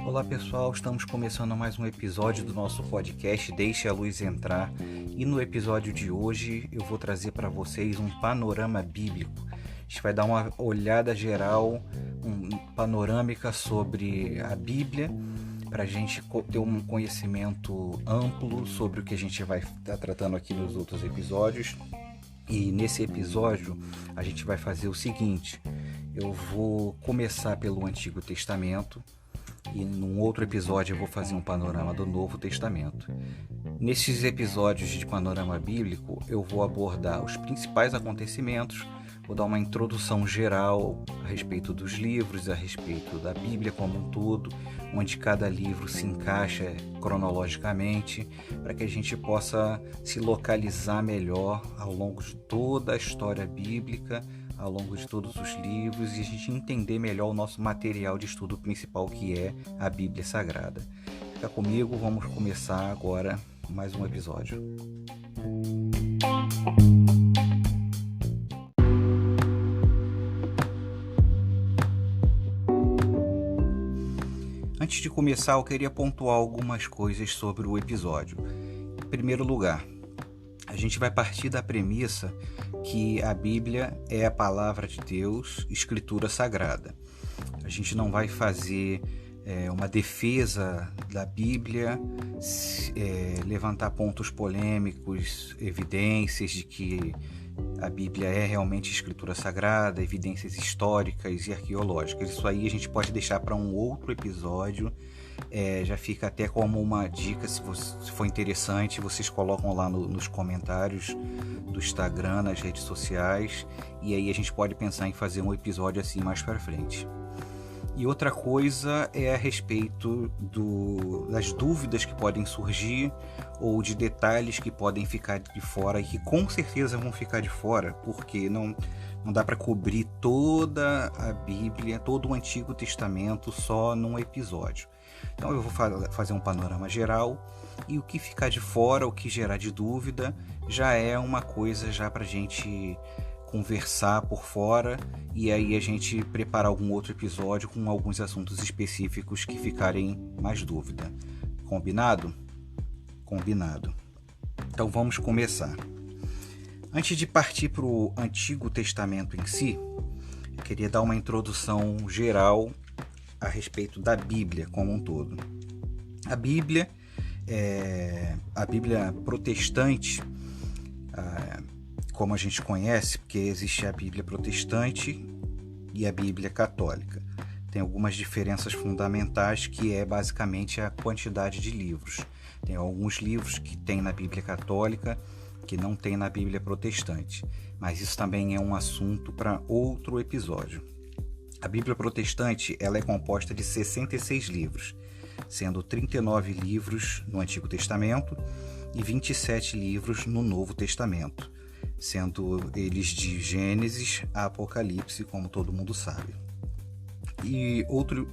Olá pessoal, estamos começando mais um episódio do nosso podcast Deixe a Luz Entrar, e no episódio de hoje eu vou trazer para vocês um panorama bíblico. A gente vai dar uma olhada geral, panorâmica sobre a Bíblia, para a gente ter um conhecimento amplo sobre o que a gente vai estar tratando aqui nos outros episódios. E nesse episódio a gente vai fazer o seguinte: eu vou começar pelo Antigo Testamento, e num outro episódio eu vou fazer um panorama do Novo Testamento. Nesses episódios de panorama bíblico eu vou abordar os principais acontecimentos, vou dar uma introdução geral a respeito dos livros, a respeito da Bíblia como um todo, onde cada livro se encaixa cronologicamente, para que a gente possa se localizar melhor ao longo de toda a história bíblica, ao longo de todos os livros, e a gente entender melhor o nosso material de estudo principal, que é a Bíblia Sagrada. Fica comigo, vamos começar agora mais um episódio. Antes de começar, eu queria pontuar algumas coisas sobre o episódio. Em primeiro lugar, a gente vai partir da premissa que a Bíblia é a palavra de Deus, escritura sagrada. A gente não vai fazer uma defesa da Bíblia, levantar pontos polêmicos, evidências de que a Bíblia é realmente escritura sagrada, evidências históricas e arqueológicas. Isso aí a gente pode deixar para um outro episódio. Já fica até como uma dica, se for interessante, vocês colocam lá nos comentários do Instagram, nas redes sociais, e aí a gente pode pensar em fazer um episódio assim mais para frente. E outra coisa é a respeito das dúvidas que podem surgir, ou de detalhes que podem ficar de fora, e que com certeza vão ficar de fora, porque não dá para cobrir toda a Bíblia, todo o Antigo Testamento só num episódio. Então eu vou fazer um panorama geral, e o que ficar de fora, o que gerar de dúvida, já é uma coisa já para a gente conversar por fora, e aí a gente preparar algum outro episódio com alguns assuntos específicos que ficarem mais dúvida. Combinado? Combinado. Então vamos começar. Antes de partir para o Antigo Testamento em si, eu queria dar uma introdução geral a respeito da Bíblia como um todo. A Bíblia protestante, como a gente conhece, porque existe a Bíblia protestante e a Bíblia católica. Tem algumas diferenças fundamentais, que é basicamente a quantidade de livros. Tem alguns livros que tem na Bíblia católica que não tem na Bíblia protestante, mas isso também é um assunto para outro episódio. A Bíblia protestante ela é composta de 66 livros, sendo 39 livros no Antigo Testamento e 27 livros no Novo Testamento, sendo eles de Gênesis a Apocalipse, como todo mundo sabe. E outro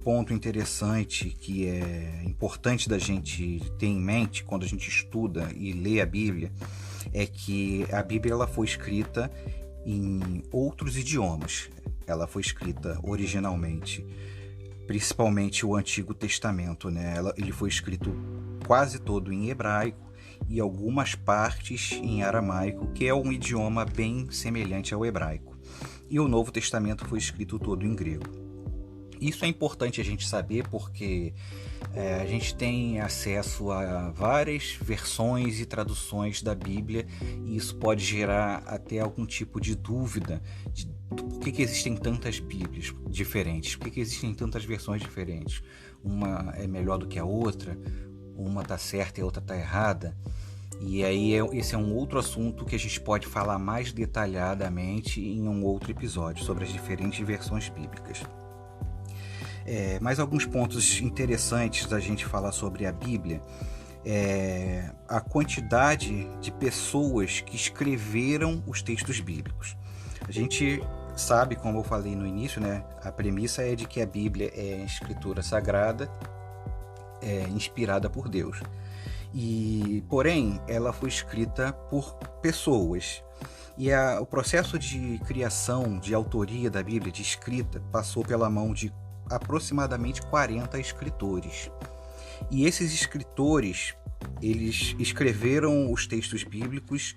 ponto interessante que é importante da gente ter em mente quando a gente estuda e lê a Bíblia é que a Bíblia ela foi escrita em outros idiomas. Ela foi escrita originalmente, principalmente o Antigo Testamento, né? Ele foi escrito quase todo em hebraico e algumas partes em aramaico, que é um idioma bem semelhante ao hebraico. E o Novo Testamento foi escrito todo em grego. Isso é importante a gente saber porque a gente tem acesso a várias versões e traduções da Bíblia, e isso pode gerar até algum tipo de dúvida por que existem tantas Bíblias diferentes, por que existem tantas versões diferentes. Uma é melhor do que a outra, uma está certa e a outra está errada. E aí esse é um outro assunto que a gente pode falar mais detalhadamente em um outro episódio, sobre as diferentes versões bíblicas. Mais alguns pontos interessantes da gente falar sobre a Bíblia é a quantidade de pessoas que escreveram os textos bíblicos. A gente sabe, como eu falei no início, né, a premissa é de que a Bíblia é escritura sagrada, inspirada por Deus. Porém, ela foi escrita por pessoas. O processo de criação, de autoria da Bíblia, de escrita, passou pela mão de aproximadamente 40 escritores. E esses escritores, eles escreveram os textos bíblicos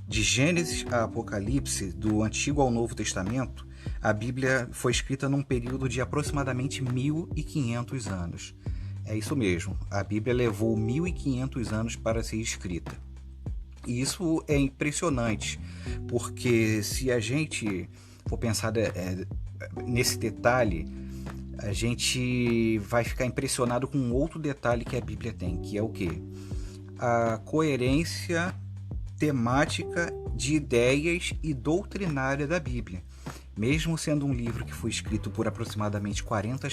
de Gênesis a Apocalipse, do Antigo ao Novo Testamento. A Bíblia foi escrita num período de aproximadamente 1.500 anos. É isso mesmo, a Bíblia levou 1.500 anos para ser escrita. E isso é impressionante, porque se a gente for pensar nesse detalhe, a gente vai ficar impressionado com um outro detalhe que a Bíblia tem, que é o quê? A coerência temática de ideias e doutrinária da Bíblia. Mesmo sendo um livro que foi escrito por aproximadamente 40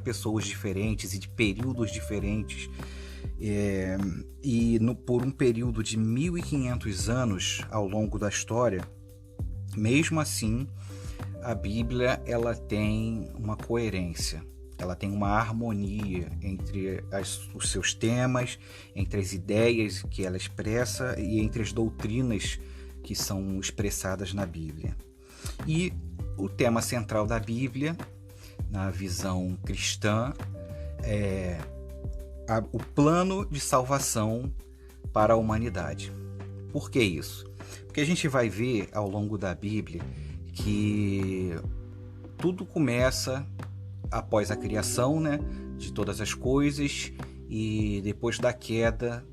pessoas diferentes e de períodos diferentes, por um período de 1.500 anos ao longo da história, mesmo assim, a Bíblia ela tem uma coerência, ela tem uma harmonia entre os seus temas, entre as ideias que ela expressa e entre as doutrinas que são expressadas na Bíblia. E o tema central da Bíblia, na visão cristã, é o plano de salvação para a humanidade. Por que isso? Porque a gente vai ver ao longo da Bíblia que tudo começa após a criação, né, de todas as coisas e depois da queda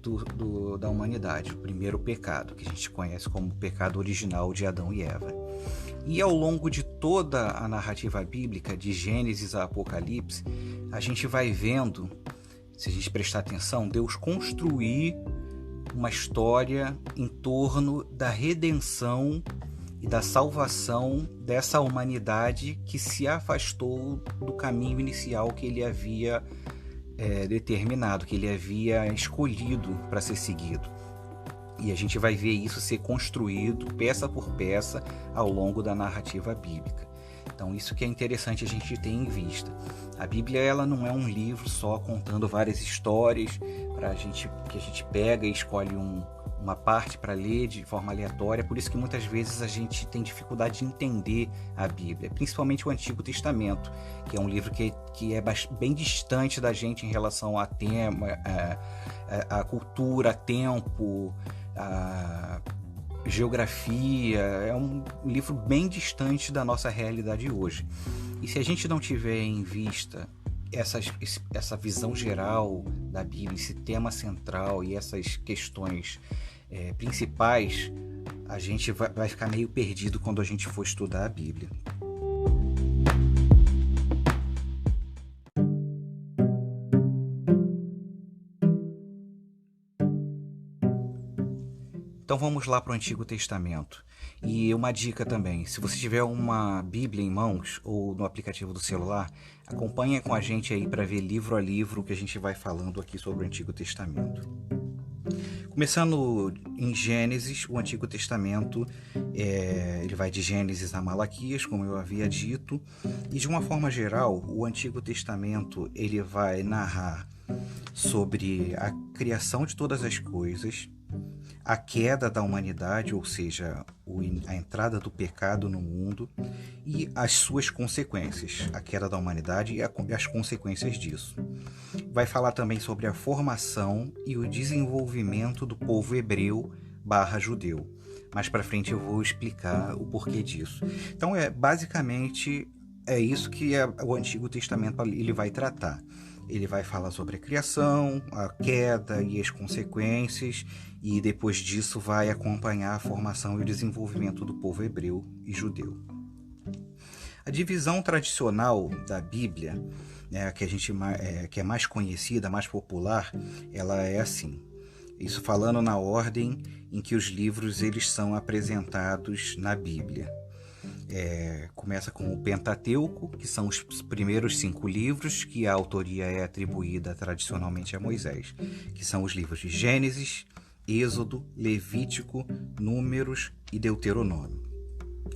da humanidade, o primeiro pecado, que a gente conhece como o pecado original de Adão e Eva. E ao longo de toda a narrativa bíblica, de Gênesis a Apocalipse, a gente vai vendo, se a gente prestar atenção, Deus construir uma história em torno da redenção e da salvação dessa humanidade que se afastou do caminho inicial que ele havia determinado, que ele havia escolhido para ser seguido. E a gente vai ver isso ser construído peça por peça ao longo da narrativa bíblica. Então isso que é interessante a gente ter em vista. A Bíblia ela não é um livro só contando várias histórias que a gente pega e escolhe uma parte para ler de forma aleatória. Por isso que muitas vezes a gente tem dificuldade de entender a Bíblia, principalmente o Antigo Testamento, que é um livro que é bem distante da gente em relação a tema, a cultura, a tempo, a geografia. É um livro bem distante da nossa realidade hoje. E se a gente não tiver em vista essa visão geral da Bíblia, esse tema central e essas questões principais, a gente vai ficar meio perdido quando a gente for estudar a Bíblia. Então vamos lá para o Antigo Testamento. E uma dica também, se você tiver uma Bíblia em mãos ou no aplicativo do celular, acompanha com a gente aí para ver livro a livro que a gente vai falando aqui sobre o Antigo Testamento. Começando em Gênesis, o Antigo Testamento, ele vai de Gênesis a Malaquias, como eu havia dito, e de uma forma geral, o Antigo Testamento ele vai narrar sobre a criação de todas as coisas, a queda da humanidade, ou seja, a entrada do pecado no mundo e as suas consequências, a queda da humanidade e as consequências disso. Vai falar também sobre a formação e o desenvolvimento do povo hebreu / judeu. Mais para frente eu vou explicar o porquê disso. Então, basicamente, é isso que o Antigo Testamento ele vai tratar. Ele vai falar sobre a criação, a queda e as consequências, e depois disso vai acompanhar a formação e o desenvolvimento do povo hebreu e judeu. A divisão tradicional da Bíblia, que é mais conhecida, mais popular, ela é assim. Isso falando na ordem em que os livros eles são apresentados na Bíblia. Começa com o Pentateuco, que são os primeiros 5 livros, que a autoria é atribuída tradicionalmente a Moisés, que são os livros de Gênesis, Êxodo, Levítico, Números e Deuteronômio.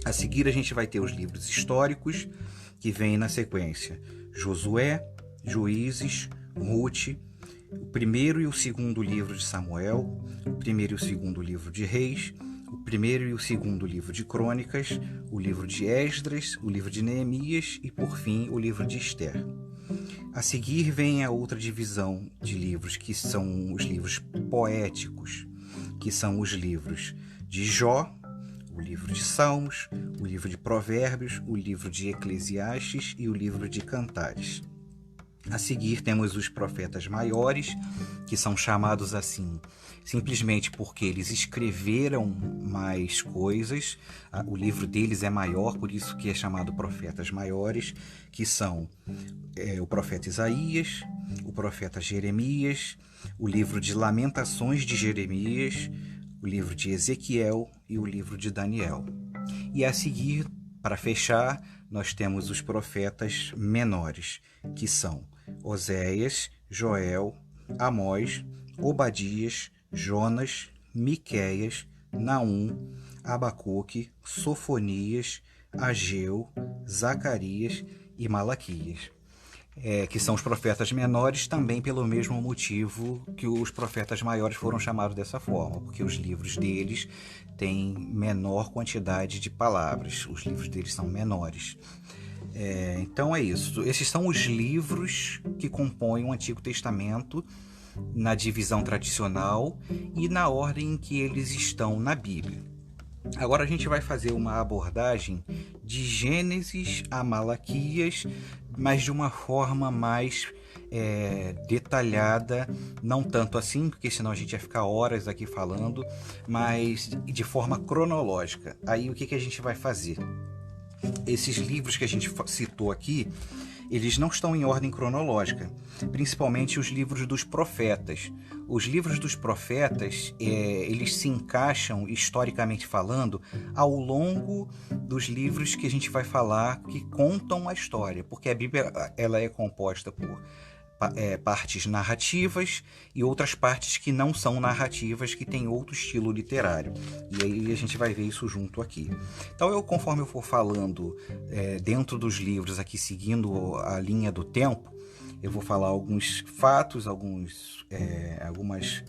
A seguir a gente vai ter os livros históricos, que vêm na sequência Josué, Juízes, Rute, o primeiro e o segundo livro de Samuel, o primeiro e o segundo livro de Reis, o primeiro e o segundo livro de Crônicas, o livro de Esdras, o livro de Neemias e, por fim, o livro de Esther. A seguir vem a outra divisão de livros, que são os livros poéticos, que são os livros de Jó, o livro de Salmos, o livro de Provérbios, o livro de Eclesiastes e o livro de Cantares. A seguir temos os profetas maiores, que são chamados assim simplesmente porque eles escreveram mais coisas. O livro deles é maior, por isso que é chamado profetas maiores, que são o profeta Isaías, o profeta Jeremias, o livro de Lamentações de Jeremias, o livro de Ezequiel e o livro de Daniel. E a seguir, para fechar, nós temos os profetas menores, que são Oséias, Joel, Amós, Obadias, Jonas, Miqueias, Naum, Abacuque, Sofonias, Ageu, Zacarias e Malaquias. Que são os profetas menores também pelo mesmo motivo que os profetas maiores foram chamados dessa forma, porque os livros deles têm menor quantidade de palavras, os livros deles são menores. Então é isso. Esses são os livros que compõem o Antigo Testamento na divisão tradicional e na ordem em que eles estão na Bíblia. Agora a gente vai fazer uma abordagem de Gênesis a Malaquias, mas de uma forma mais detalhada, não tanto assim, porque senão a gente ia ficar horas aqui falando, mas de forma cronológica. Aí o que a gente vai fazer? Esses livros que a gente citou aqui, eles não estão em ordem cronológica, principalmente os livros dos profetas. Os livros dos profetas, eles se encaixam, historicamente falando, ao longo dos livros que a gente vai falar que contam a história, porque a Bíblia ela é composta por partes narrativas e outras partes que não são narrativas, que têm outro estilo literário. E aí a gente vai ver isso junto aqui. Então, conforme eu for falando dentro dos livros aqui, seguindo a linha do tempo, eu vou falar alguns fatos, algumas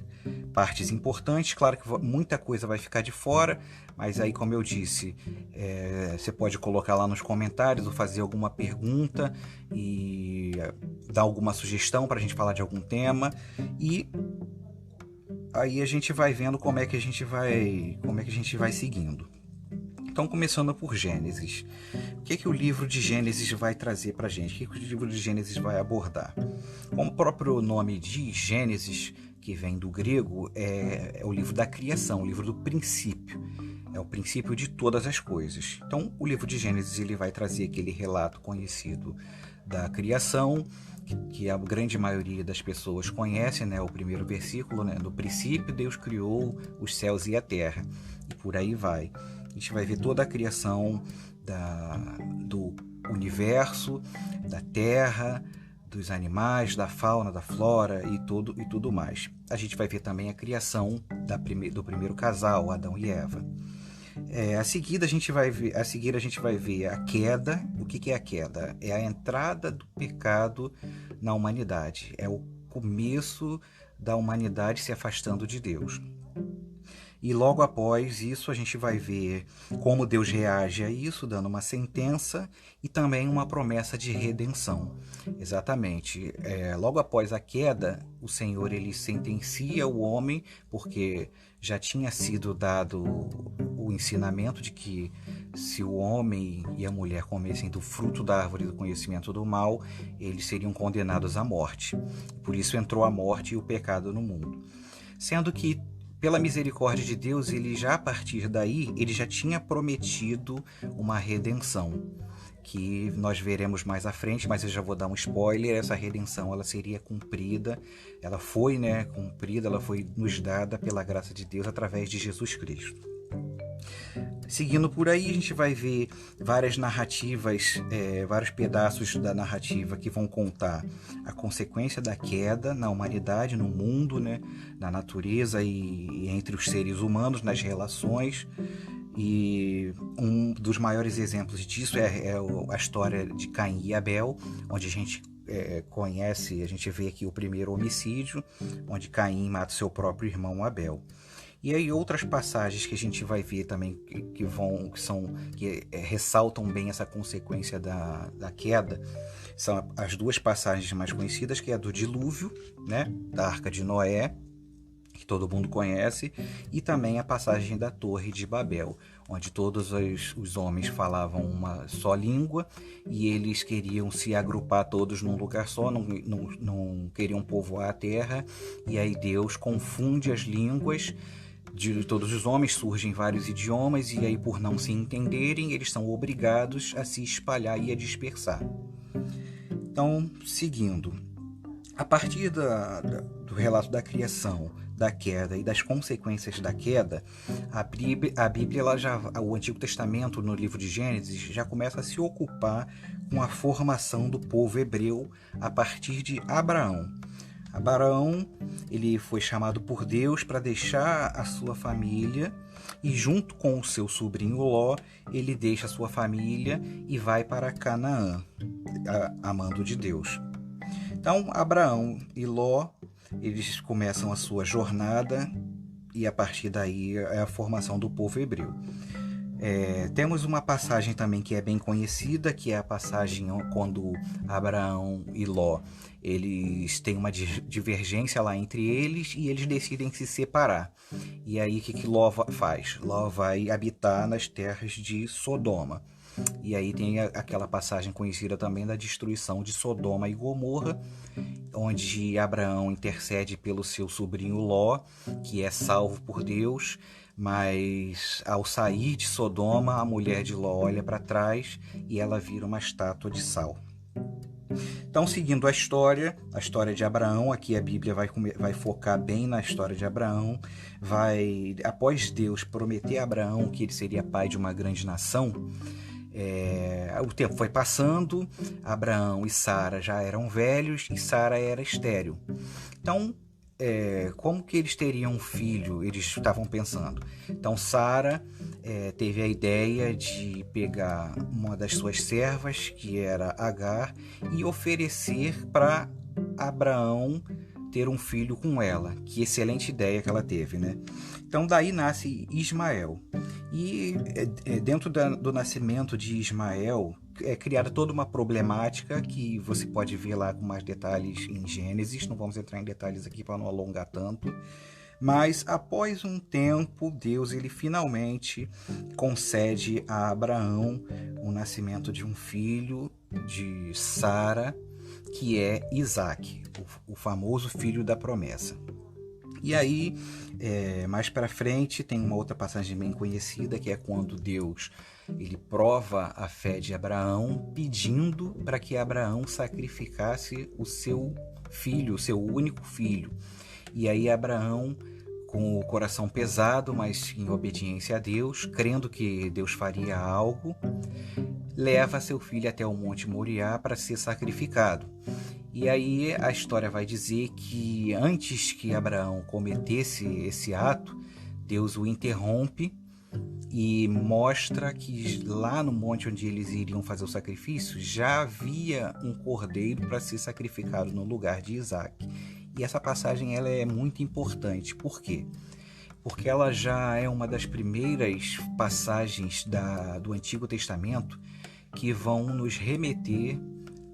partes importantes. Claro que muita coisa vai ficar de fora, mas aí, como eu disse, você pode colocar lá nos comentários ou fazer alguma pergunta e dar alguma sugestão para a gente falar de algum tema, e aí a gente vai vendo como é que a gente vai seguindo. Então, começando por Gênesis. O que o livro de Gênesis vai trazer para a gente? O que o livro de Gênesis vai abordar? Como o próprio nome diz, Gênesis, que vem do grego, é o livro da criação, o livro do princípio. É o princípio de todas as coisas. Então, o livro de Gênesis ele vai trazer aquele relato conhecido da criação, que a grande maioria das pessoas conhece, né? O primeiro versículo, né? No princípio, Deus criou os céus e a terra. E por aí vai. A gente vai ver toda a criação do universo, da terra, dos animais, da fauna, da flora e tudo mais. A gente vai ver também a criação do primeiro casal, Adão e Eva. A seguir a gente vai ver a queda. O que é a queda? É a entrada do pecado na humanidade. É o começo da humanidade se afastando de Deus. E logo após isso a gente vai ver como Deus reage a isso, dando uma sentença e também uma promessa de redenção. Exatamente. Logo após a queda, o Senhor ele sentencia o homem, porque já tinha sido dado o ensinamento de que se o homem e a mulher comessem do fruto da árvore do conhecimento do mal, eles seriam condenados à morte. Por isso entrou a morte e o pecado no mundo. Sendo que pela misericórdia de Deus, ele já a partir daí, ele já tinha prometido uma redenção, que nós veremos mais à frente, mas eu já vou dar um spoiler. Essa redenção ela seria cumprida, ela foi cumprida, ela foi nos dada pela graça de Deus através de Jesus Cristo. Seguindo por aí, a gente vai ver várias narrativas, vários pedaços da narrativa que vão contar a consequência da queda na humanidade, no mundo, né, na natureza e entre os seres humanos, nas relações. E um dos maiores exemplos disso é a história de Caim e Abel, onde a gente conhece, a gente vê aqui o primeiro homicídio, onde Caim mata seu próprio irmão Abel. E aí outras passagens que a gente vai ver também que ressaltam bem essa consequência da queda, são as duas passagens mais conhecidas, que é a do dilúvio, né, da Arca de Noé, que todo mundo conhece, e também a passagem da Torre de Babel, onde todos os homens falavam uma só língua e eles queriam se agrupar todos num lugar só, não queriam povoar a terra, e aí Deus confunde as línguas de todos os homens, surgem vários idiomas, e aí, por não se entenderem, eles são obrigados a se espalhar e a dispersar. Então, seguindo, a partir do relato da criação, da queda e das consequências da queda, a Bíblia o Antigo Testamento, no livro de Gênesis, já começa a se ocupar com a formação do povo hebreu a partir de Abraão. Abraão, ele foi chamado por Deus para deixar a sua família, e junto com o seu sobrinho Ló, ele deixa a sua família e vai para Canaã, a mando de Deus. Então, Abraão e Ló, eles começam a sua jornada, e a partir daí é a formação do povo hebreu. Temos uma passagem também que é bem conhecida, que é a passagem quando Abraão e Ló, eles têm uma divergência lá entre eles e eles decidem se separar. E aí o que Ló faz? Ló vai habitar nas terras de Sodoma. E aí tem aquela passagem conhecida também da destruição de Sodoma e Gomorra, onde Abraão intercede pelo seu sobrinho Ló, que é salvo por Deus, mas ao sair de Sodoma, a mulher de Ló olha para trás e ela vira uma estátua de sal. Então, seguindo a história de Abraão, aqui a Bíblia vai focar bem na história de Abraão. Após Deus prometer a Abraão que ele seria pai de uma grande nação, o tempo foi passando, Abraão e Sara já eram velhos e Sara era estéril. Então, como que eles teriam um filho? Eles estavam pensando. Então, Sara teve a ideia de pegar uma das suas servas, que era Agar, e oferecer para Abraão ter um filho com ela. Que excelente ideia que ela teve, né? Então, daí nasce Ismael. E dentro do nascimento de Ismael, é criada toda uma problemática que você pode ver lá com mais detalhes em Gênesis. Não vamos entrar em detalhes aqui para não alongar tanto. Mas após um tempo, Deus ele finalmente concede a Abraão o nascimento de um filho de Sara, que é Isaque, o famoso filho da promessa. E aí, mais para frente, tem uma outra passagem bem conhecida, que é quando Deus ele prova a fé de Abraão, pedindo para que Abraão sacrificasse o seu filho, o seu único filho. E aí Abraão, com o coração pesado, mas em obediência a Deus, crendo que Deus faria algo, leva seu filho até o Monte Moriá para ser sacrificado. E aí a história vai dizer que antes que Abraão cometesse esse ato, Deus o interrompe e mostra que lá no monte onde eles iriam fazer o sacrifício, já havia um cordeiro para ser sacrificado no lugar de Isaque. E essa passagem ela é muito importante. Por quê? Porque ela já é uma das primeiras passagens do Antigo Testamento que vão nos remeter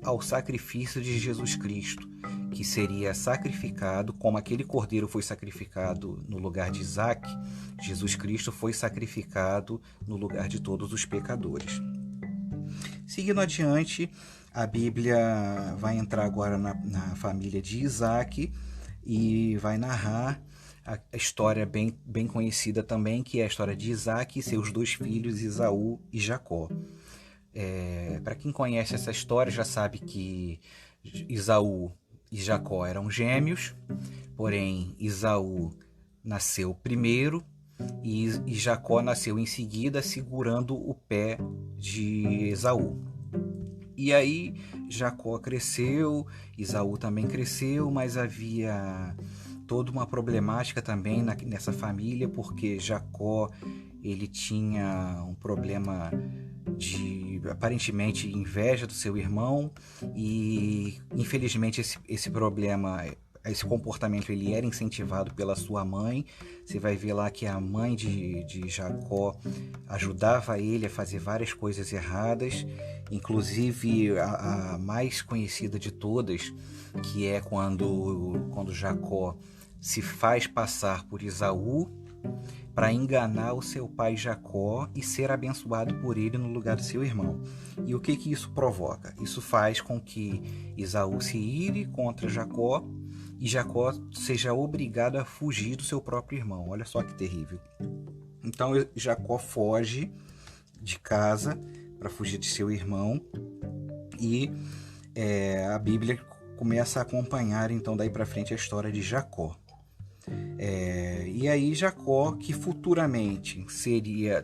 ao sacrifício de Jesus Cristo, que seria sacrificado, como aquele cordeiro foi sacrificado no lugar de Isaque, Jesus Cristo foi sacrificado no lugar de todos os pecadores. Seguindo adiante, a Bíblia vai entrar agora na família de Isaque e vai narrar a história bem conhecida também, que é a história de Isaque e seus dois filhos, Esaú e Jacó. Para quem conhece essa história já sabe que Esaú e Jacó eram gêmeos, porém Esaú nasceu primeiro e Jacó nasceu em seguida, segurando o pé de Esaú. E aí Jacó cresceu, Esaú também cresceu, mas havia toda uma problemática também nessa família, porque Jacó ele tinha um problema de aparentemente inveja do seu irmão, e infelizmente esse problema, esse comportamento, ele era incentivado pela sua mãe. Você vai ver lá que a mãe de Jacó ajudava ele a fazer várias coisas erradas, inclusive a mais conhecida de todas, que é quando Jacó se faz passar por Esaú para enganar o seu pai Jacó e ser abençoado por ele no lugar do seu irmão. E o que isso provoca? Isso faz com que Esaú se ire contra Jacó e Jacó seja obrigado a fugir do seu próprio irmão. Olha só que terrível. Então Jacó foge de casa para fugir de seu irmão, e a Bíblia começa a acompanhar então daí para frente a história de Jacó. E aí Jacó, que futuramente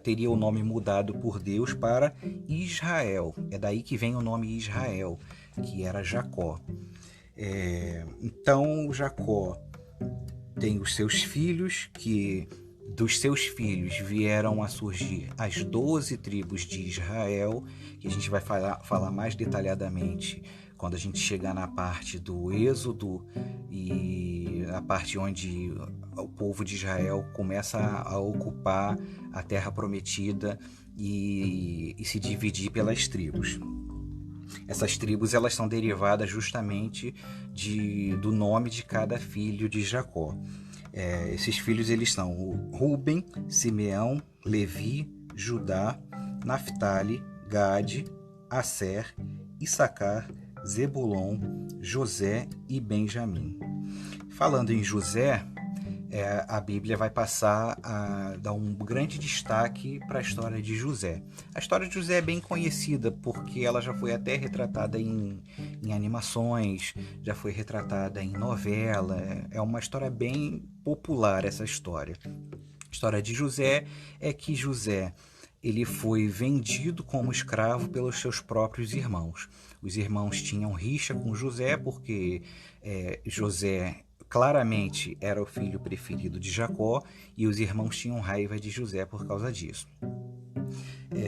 teria o nome mudado por Deus para Israel. É daí que vem o nome Israel, que era Jacó. Então Jacó tem os seus filhos, que dos seus filhos vieram a surgir as 12 tribos de Israel, que a gente vai falar mais detalhadamente quando a gente chegar na parte do Êxodo e a parte onde o povo de Israel começa a ocupar a terra prometida e se dividir pelas tribos. Essas tribos, elas são derivadas justamente do nome de cada filho de Jacó. Esses filhos, eles são Ruben, Simeão, Levi, Judá, Naftali, Gade, Asser, Issacar, Zebulon, José e Benjamim. Falando em José, a Bíblia vai passar a dar um grande destaque para a história de José. A história de José é bem conhecida porque ela já foi até retratada em animações, já foi retratada em novela. É uma história bem popular, essa história. A história de José é que José, ele foi vendido como escravo pelos seus próprios irmãos. Os irmãos tinham rixa com José porque José claramente era o filho preferido de Jacó, e os irmãos tinham raiva de José por causa disso.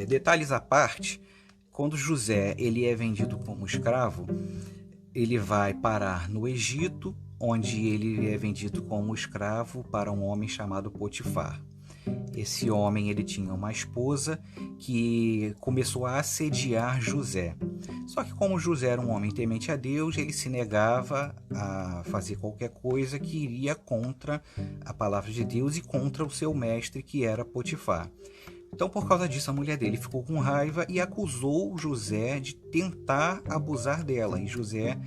Detalhes à parte, quando José ele é vendido como escravo, ele vai parar no Egito, onde ele é vendido como escravo para um homem chamado Potifar. Esse homem, ele tinha uma esposa que começou a assediar José. Só que como José era um homem temente a Deus, ele se negava a fazer qualquer coisa que iria contra a palavra de Deus e contra o seu mestre, que era Potifar. Então, por causa disso, a mulher dele ficou com raiva e acusou José de tentar abusar dela. E José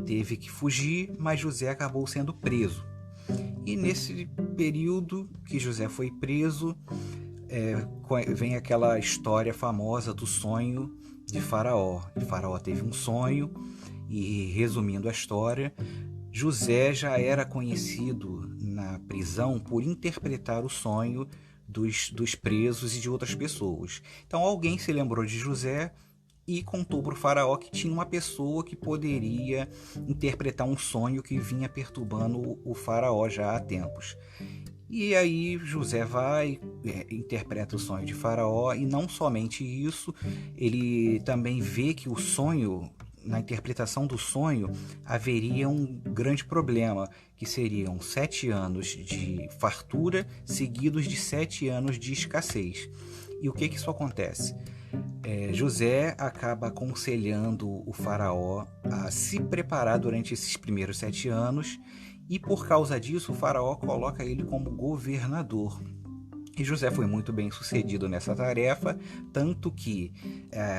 teve que fugir, mas José acabou sendo preso. E nesse período que José foi preso, vem aquela história famosa do sonho de Faraó. Faraó teve um sonho e, resumindo a história, José já era conhecido na prisão por interpretar o sonho dos presos e de outras pessoas. Então alguém se lembrou de José e contou para o faraó que tinha uma pessoa que poderia interpretar um sonho que vinha perturbando o faraó já há tempos. E aí José vai, interpreta o sonho de faraó, e não somente isso, ele também vê que o sonho, na interpretação do sonho, haveria um grande problema, que seriam 7 anos de fartura seguidos de 7 anos de escassez. E o que isso acontece? José acaba aconselhando o faraó a se preparar durante esses primeiros 7 anos, e por causa disso o faraó coloca ele como governador. E José foi muito bem sucedido nessa tarefa, tanto que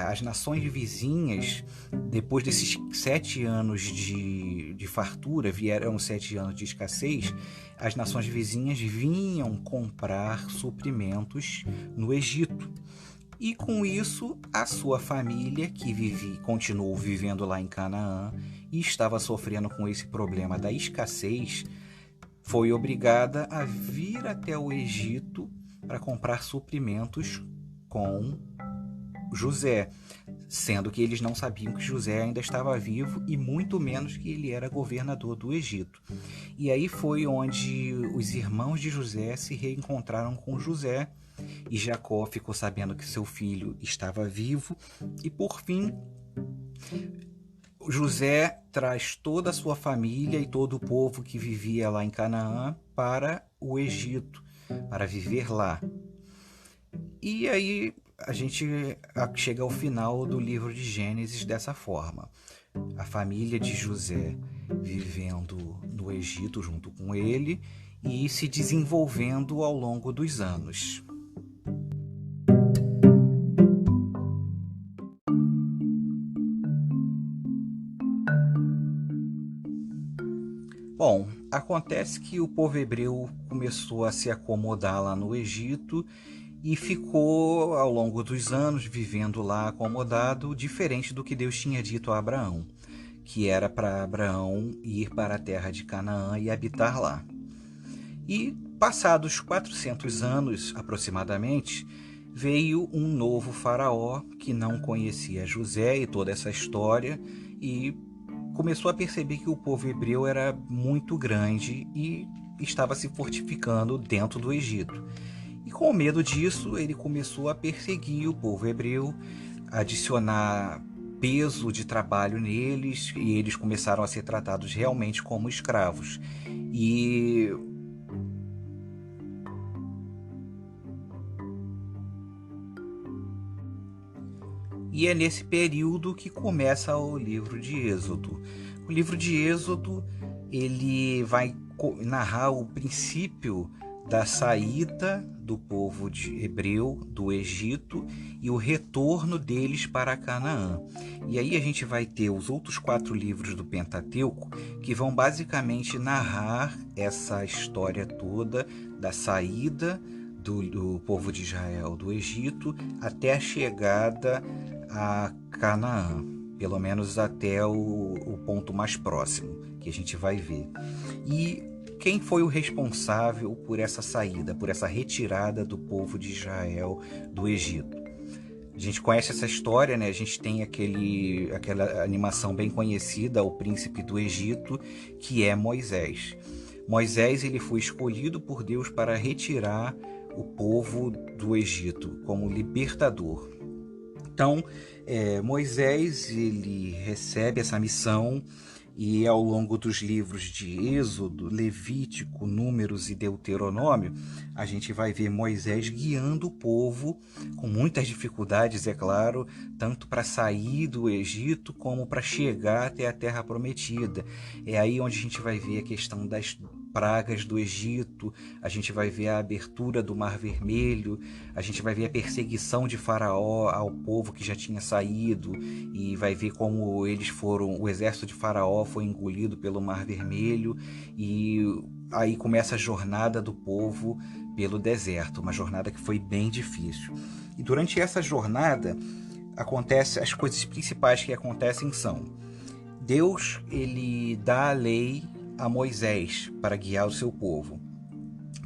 as nações vizinhas, depois desses 7 anos de fartura, vieram 7 anos de escassez, as nações vizinhas vinham comprar suprimentos no Egito. E com isso, a sua família, que continuou vivendo lá em Canaã e estava sofrendo com esse problema da escassez, foi obrigada a vir até o Egito para comprar suprimentos com José, sendo que eles não sabiam que José ainda estava vivo e muito menos que ele era governador do Egito. E aí foi onde os irmãos de José se reencontraram com José e Jacó ficou sabendo que seu filho estava vivo, e por fim José traz toda a sua família e todo o povo que vivia lá em Canaã para o Egito, para viver lá. E aí a gente chega ao final do livro de Gênesis dessa forma. A família de José vivendo no Egito junto com ele e se desenvolvendo ao longo dos anos. Bom, acontece que o povo hebreu começou a se acomodar lá no Egito e ficou ao longo dos anos vivendo lá acomodado, diferente do que Deus tinha dito a Abraão, que era para Abraão ir para a terra de Canaã e habitar lá. E passados 400 anos aproximadamente, veio um novo faraó que não conhecia José e toda essa história e começou a perceber que o povo hebreu era muito grande e estava se fortificando dentro do Egito. E com medo disso, ele começou a perseguir o povo hebreu, adicionar peso de trabalho neles, e eles começaram a ser tratados realmente como escravos. E é nesse período que começa o livro de Êxodo. O livro de Êxodo ele vai narrar o princípio da saída do povo hebreu do Egito e o retorno deles para Canaã. E aí a gente vai ter os outros 4 livros do Pentateuco que vão basicamente narrar essa história toda da saída do povo de Israel do Egito até a chegada a Canaã, pelo menos até o ponto mais próximo que a gente vai ver. E quem foi o responsável por essa saída, por essa retirada do povo de Israel do Egito? A gente conhece essa história, né? A gente tem aquela animação bem conhecida, O Príncipe do Egito, que é Moisés. Moisés ele foi escolhido por Deus para retirar o povo do Egito como libertador. Então, Moisés ele recebe essa missão e ao longo dos livros de Êxodo, Levítico, Números e Deuteronômio, a gente vai ver Moisés guiando o povo com muitas dificuldades, é claro, tanto para sair do Egito como para chegar até a Terra Prometida. É aí onde a gente vai ver a questão das pragas do Egito, a gente vai ver a abertura do Mar Vermelho, a gente vai ver a perseguição de Faraó ao povo que já tinha saído e vai ver como o exército de Faraó foi engolido pelo Mar Vermelho e aí começa a jornada do povo pelo deserto, uma jornada que foi bem difícil. E durante essa jornada as coisas principais que acontecem são: Deus ele dá a lei a Moisés para guiar o seu povo.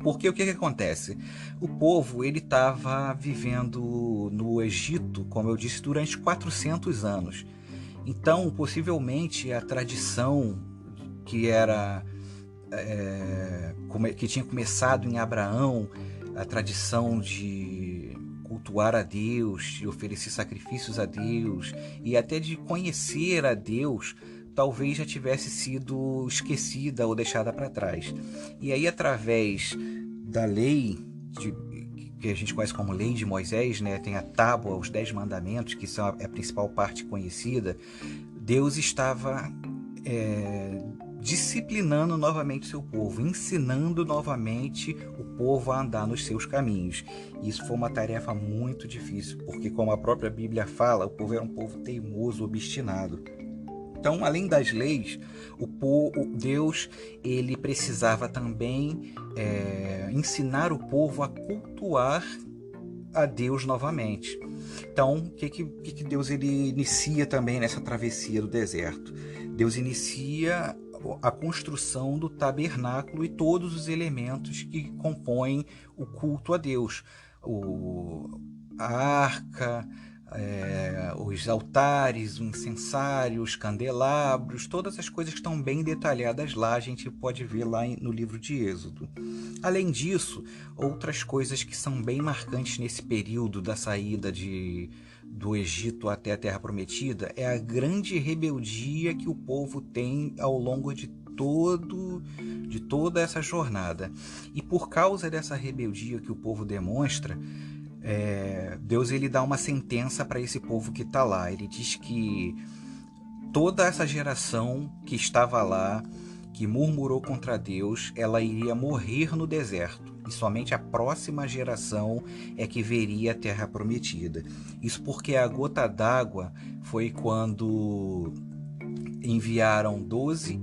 Porque o que acontece? O povo ele estava vivendo no Egito, como eu disse, durante 400 anos. Então, possivelmente, a tradição que que tinha começado em Abraão, a tradição de cultuar a Deus, de oferecer sacrifícios a Deus e até de conhecer a Deus, talvez já tivesse sido esquecida ou deixada para trás. E aí, através da lei, que a gente conhece como Lei de Moisés, né? Tem a tábua, os 10 mandamentos, que são a principal parte conhecida. Deus estava disciplinando novamente o seu povo, ensinando novamente o povo a andar nos seus caminhos. Isso foi uma tarefa muito difícil, porque como a própria Bíblia fala, o povo era um povo teimoso, obstinado. Então, além das leis, Deus ele precisava também ensinar o povo a cultuar a Deus novamente. Então, o que Deus ele inicia também nessa travessia do deserto? Deus inicia a construção do tabernáculo e todos os elementos que compõem o culto a Deus. A arca, os altares, o incensário, os candelabros, todas as coisas que estão bem detalhadas lá, a gente pode ver lá no livro de Êxodo. Além disso, outras coisas que são bem marcantes nesse período da saída do Egito até a Terra Prometida é a grande rebeldia que o povo tem ao longo de toda essa jornada. E por causa dessa rebeldia que o povo demonstra, Deus ele dá uma sentença para esse povo que está lá. Ele diz que toda essa geração que estava lá, que murmurou contra Deus, ela iria morrer no deserto. E somente a próxima geração é que veria a Terra Prometida. Isso porque a gota d'água foi quando enviaram 12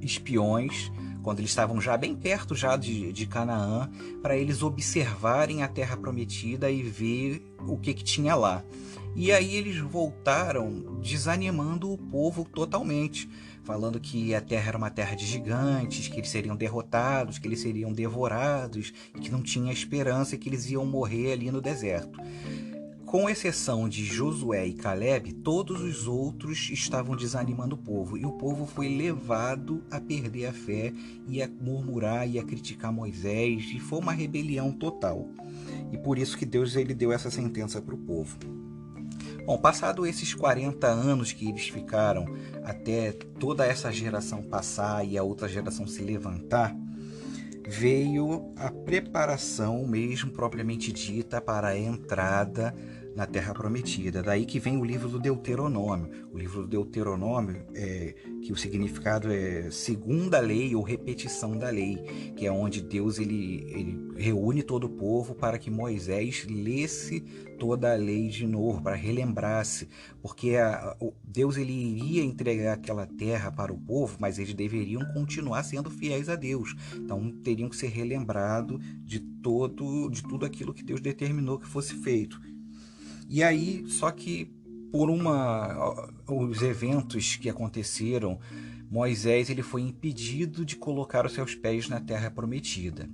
espiões, quando eles estavam já bem perto já de Canaã, para eles observarem a Terra Prometida e ver o que tinha lá. E aí eles voltaram desanimando o povo totalmente, falando que a terra era uma terra de gigantes, que eles seriam derrotados, que eles seriam devorados, que não tinha esperança e que eles iam morrer ali no deserto. Com exceção de Josué e Caleb, todos os outros estavam desanimando o povo. E o povo foi levado a perder a fé e a murmurar e a criticar Moisés. E foi uma rebelião total. E por isso que Deus ele deu essa sentença para o povo. Bom, passado esses 40 anos que eles ficaram até toda essa geração passar e a outra geração se levantar, veio a preparação mesmo propriamente dita para a entrada na Terra Prometida. Daí que vem o livro do Deuteronômio. O livro do Deuteronômio, que o significado é segunda lei ou repetição da lei, que é onde Deus ele reúne todo o povo para que Moisés lesse toda a lei de novo, para relembrasse, porque Deus ele iria entregar aquela terra para o povo, mas eles deveriam continuar sendo fiéis a Deus. Então teriam que ser relembrados de tudo aquilo que Deus determinou que fosse feito. E aí, só que por os eventos que aconteceram, Moisés ele foi impedido de colocar os seus pés na Terra Prometida.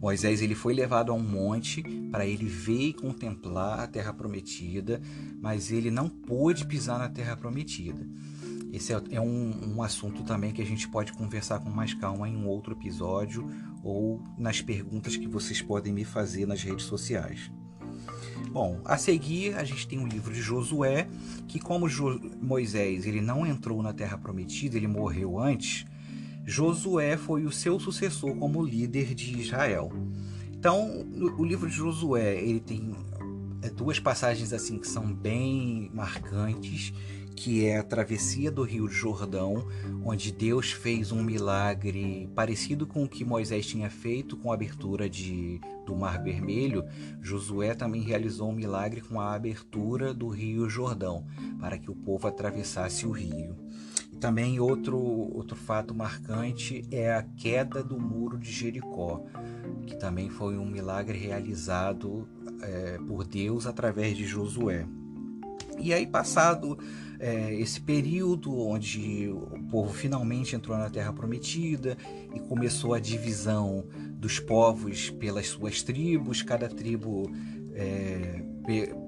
Moisés ele foi levado a um monte para ele ver e contemplar a Terra Prometida, mas ele não pôde pisar na Terra Prometida. Esse é um assunto também que a gente pode conversar com mais calma em um outro episódio ou nas perguntas que vocês podem me fazer nas redes sociais. Bom, a seguir a gente tem o livro de Josué, que como Moisés ele não entrou na Terra Prometida, ele morreu antes, Josué foi o seu sucessor como líder de Israel. Então, o livro de Josué ele tem duas passagens assim que são bem marcantes, que é a travessia do Rio Jordão, onde Deus fez um milagre parecido com o que Moisés tinha feito com a abertura do Mar Vermelho. Josué também realizou um milagre com a abertura do Rio Jordão, para que o povo atravessasse o rio. E também outro fato marcante é a queda do muro de Jericó, que também foi um milagre realizado por Deus através de Josué. E aí, passado esse período onde o povo finalmente entrou na Terra Prometida e começou a divisão dos povos pelas suas tribos, cada tribo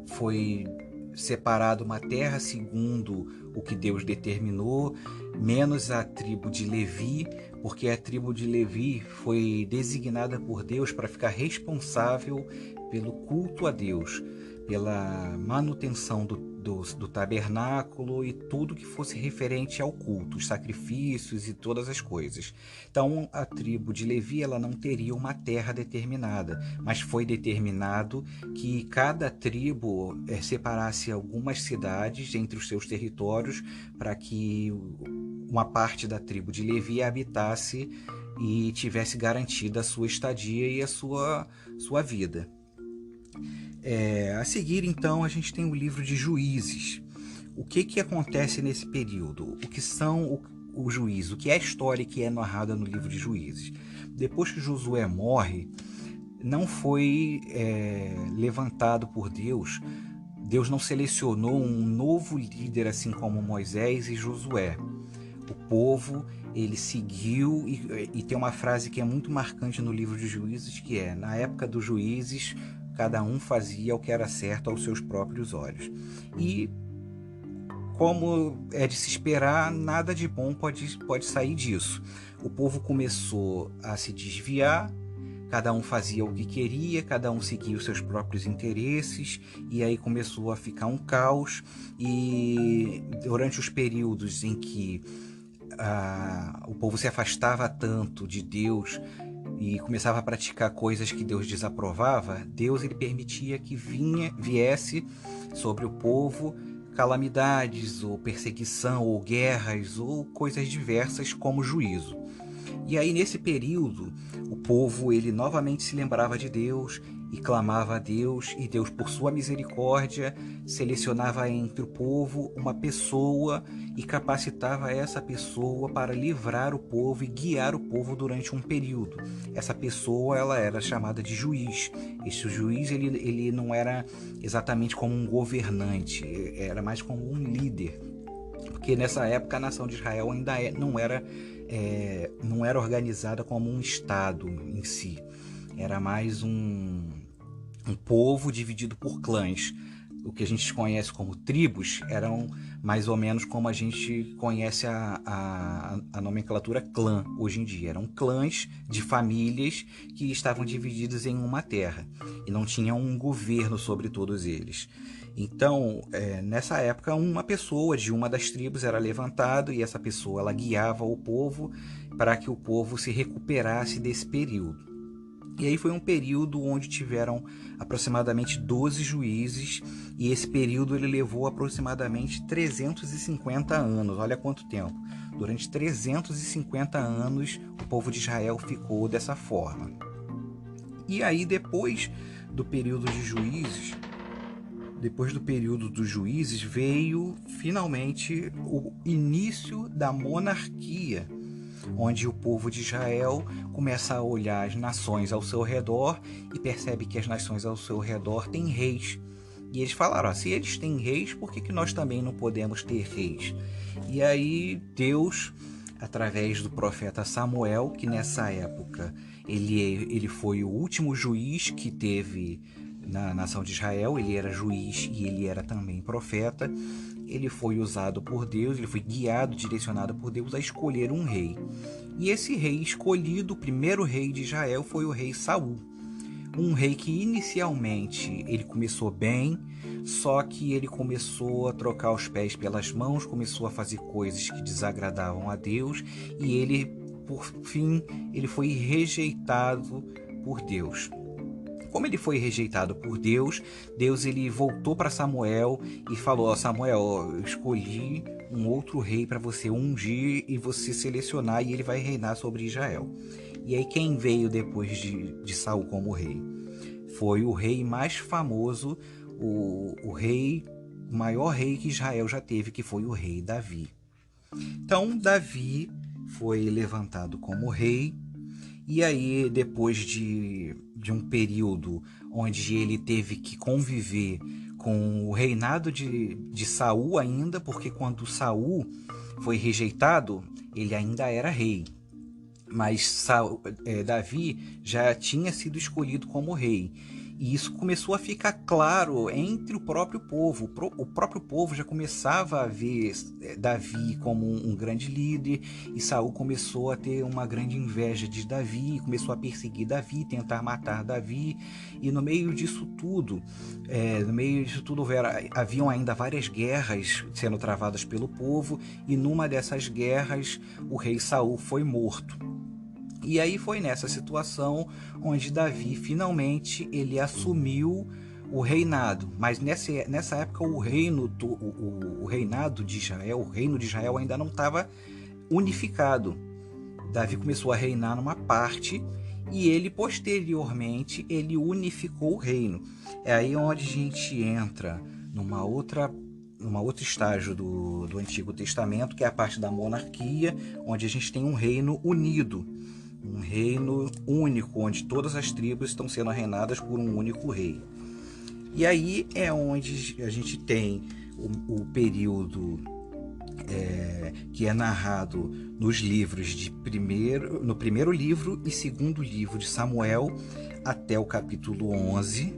foi separado uma terra segundo o que Deus determinou, menos a tribo de Levi, porque a tribo de Levi foi designada por Deus para ficar responsável pelo culto a Deus, pela manutenção do tabernáculo e tudo que fosse referente ao culto, os sacrifícios e todas as coisas. Então, a tribo de Levi ela não teria uma terra determinada, mas foi determinado que cada tribo separasse algumas cidades entre os seus territórios para que uma parte da tribo de Levi habitasse e tivesse garantida a sua estadia e a sua vida. A seguir, então, a gente tem o livro de Juízes. O que acontece nesse período? O que são os juízes? O que é a história que é narrada no livro de Juízes? Depois que Josué morre, não foi levantado por Deus. Deus não selecionou um novo líder assim como Moisés e Josué. O povo ele seguiu e tem uma frase que é muito marcante no livro de Juízes, que é: na época dos juízes cada um fazia o que era certo aos seus próprios olhos. E, como é de se esperar, nada de bom pode sair disso. O povo começou a se desviar, cada um fazia o que queria, cada um seguia os seus próprios interesses, e aí começou a ficar um caos. E durante os períodos em que o povo se afastava tanto de Deus e começava a praticar coisas que Deus desaprovava, Deus ele permitia que viesse sobre o povo calamidades, ou perseguição, ou guerras, ou coisas diversas como juízo. E aí, nesse período, o povo ele novamente se lembrava de Deus e clamava a Deus, e Deus, por sua misericórdia, selecionava entre o povo uma pessoa e capacitava essa pessoa para livrar o povo e guiar o povo durante um período. Essa pessoa ela era chamada de juiz. Esse juiz ele não era exatamente como um governante, era mais como um líder, porque nessa época a nação de Israel ainda não era organizada como um estado em si. Era mais um povo dividido por clãs. O que a gente conhece como tribos eram mais ou menos como a gente conhece a nomenclatura clã hoje em dia. Eram clãs de famílias que estavam divididos em uma terra e não tinham um governo sobre todos eles. Então, nessa época, uma pessoa de uma das tribos era levantada, e essa pessoa ela guiava o povo para que o povo se recuperasse desse período. E aí foi um período onde tiveram aproximadamente 12 juízes, e esse período ele levou aproximadamente 350 anos. Olha quanto tempo! Durante 350 anos o povo de Israel ficou dessa forma. E aí depois do período dos juízes veio finalmente o início da monarquia, onde o povo de Israel começa a olhar as nações ao seu redor e percebe que as nações ao seu redor têm reis. E eles falaram, se eles têm reis, por que nós também não podemos ter reis? E aí Deus, através do profeta Samuel, que nessa época ele foi o último juiz que teve na nação de Israel, ele era juiz e ele era também profeta. Ele foi usado por Deus, ele foi guiado, direcionado por Deus a escolher um rei. E esse rei escolhido, o primeiro rei de Israel, foi o rei Saul. Um rei que inicialmente ele começou bem, só que ele começou a trocar os pés pelas mãos, começou a fazer coisas que desagradavam a Deus, e ele, por fim, ele foi rejeitado por Deus. Como ele foi rejeitado por Deus, ele voltou para Samuel e falou, Samuel, eu escolhi um outro rei para você ungir e você selecionar, e ele vai reinar sobre Israel. E aí quem veio depois de Saul como rei? Foi o rei mais famoso, o maior rei que Israel já teve, que foi o rei Davi. Então Davi foi levantado como rei. E aí, depois de um período onde ele teve que conviver com o reinado de Saul ainda, porque quando Saul foi rejeitado, ele ainda era rei. Mas Davi já tinha sido escolhido como rei. E isso começou a ficar claro entre o próprio povo. O próprio povo já começava a ver Davi como um grande líder, e Saul começou a ter uma grande inveja de Davi, começou a perseguir Davi, tentar matar Davi. E no meio disso tudo, haviam ainda várias guerras sendo travadas pelo povo, e numa dessas guerras o rei Saul foi morto. E aí foi nessa situação onde Davi finalmente ele assumiu o reinado. Mas nessa época o reinado de Israel, o reino de Israel ainda não estava unificado. Davi começou a reinar numa parte e ele posteriormente ele unificou o reino. É aí onde a gente entra numa outra estágio do Antigo Testamento, que é a parte da monarquia, onde a gente tem um reino unido. Um reino único, onde todas as tribos estão sendo reinadas por um único rei. E aí é onde a gente tem o período que é narrado nos livros no primeiro livro e segundo livro de Samuel, até o capítulo 11,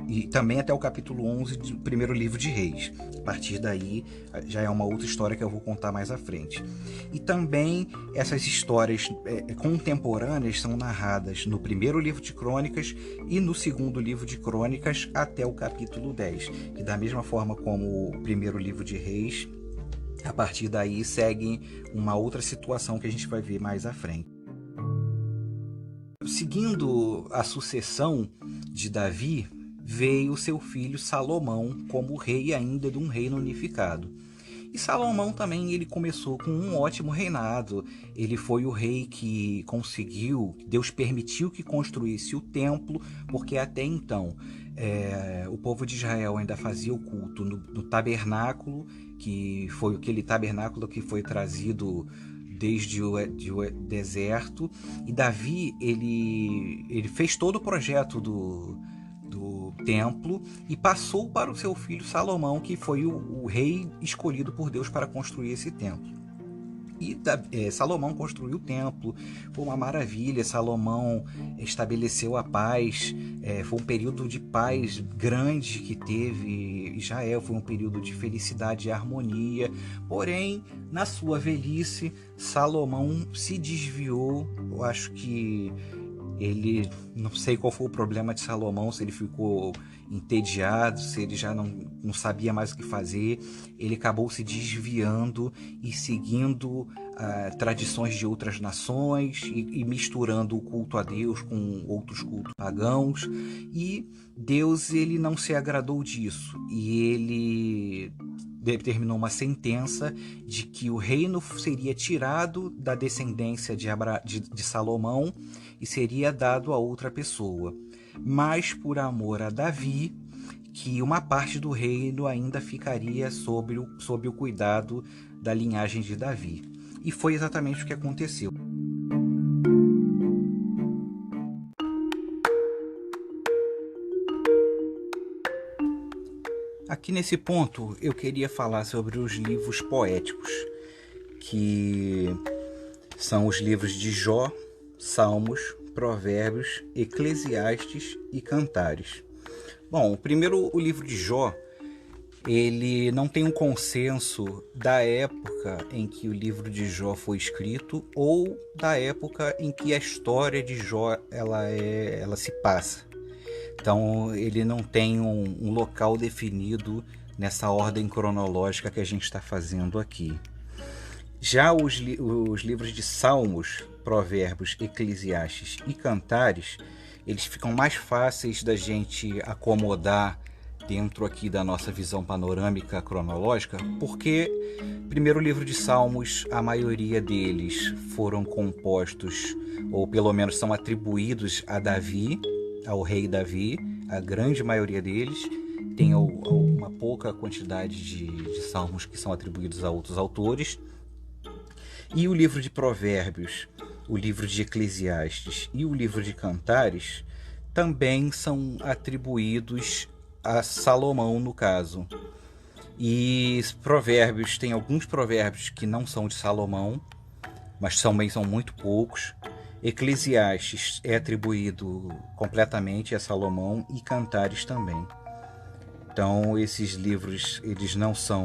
e também até o capítulo 11 do primeiro livro de Reis. A partir daí, já é uma outra história que eu vou contar mais à frente. E também essas histórias contemporâneas são narradas no primeiro livro de Crônicas e no segundo livro de Crônicas até o capítulo 10. E da mesma forma como o primeiro livro de Reis, a partir daí segue uma outra situação que a gente vai ver mais à frente. Seguindo a sucessão de Davi, veio seu filho Salomão como rei ainda de um reino unificado. E Salomão também ele começou com um ótimo reinado. Ele foi o rei que conseguiu, Deus permitiu que construísse o templo, porque até então o povo de Israel ainda fazia o culto no tabernáculo, que foi aquele tabernáculo que foi trazido desde o deserto. E Davi ele fez todo o projeto do templo e passou para o seu filho Salomão, que foi o rei escolhido por Deus para construir esse templo. E Salomão construiu o templo, foi uma maravilha. Salomão estabeleceu a paz, foi um período de paz grande que teve Israel, foi um período de felicidade e harmonia. Porém, na sua velhice, Salomão se desviou. Eu acho que não sei qual foi o problema de Salomão, se ele ficou entediado, se ele já não sabia mais o que fazer. Ele acabou se desviando e seguindo tradições de outras nações e misturando o culto a Deus com outros cultos pagãos. E Deus ele não se agradou disso e ele determinou uma sentença de que o reino seria tirado da descendência de Salomão e seria dado a outra pessoa, mas por amor a Davi, que uma parte do reino ainda ficaria sob o cuidado da linhagem de Davi. E foi exatamente o que aconteceu. Aqui nesse ponto eu queria falar sobre os livros poéticos, que são os livros de Jó, Salmos, Provérbios, Eclesiastes e Cantares. Bom, primeiro o livro de Jó, ele não tem um consenso da época em que o livro de Jó foi escrito ou da época em que a história de Jó ela se passa. Então ele não tem um local definido nessa ordem cronológica que a gente está fazendo aqui. Já os livros de Salmos, Provérbios, Eclesiastes e Cantares, eles ficam mais fáceis da gente acomodar dentro aqui da nossa visão panorâmica cronológica, porque primeiro o livro de Salmos, a maioria deles foram compostos, ou pelo menos são atribuídos a Davi, ao rei Davi, a grande maioria deles. Tem uma pouca quantidade de salmos que são atribuídos a outros autores. E o livro de Provérbios, o livro de Eclesiastes e o livro de Cantares também são atribuídos a Salomão, no caso. E Provérbios, tem alguns provérbios que não são de Salomão, mas também são muito poucos. Eclesiastes é atribuído completamente a Salomão e Cantares também. Então esses livros, eles não são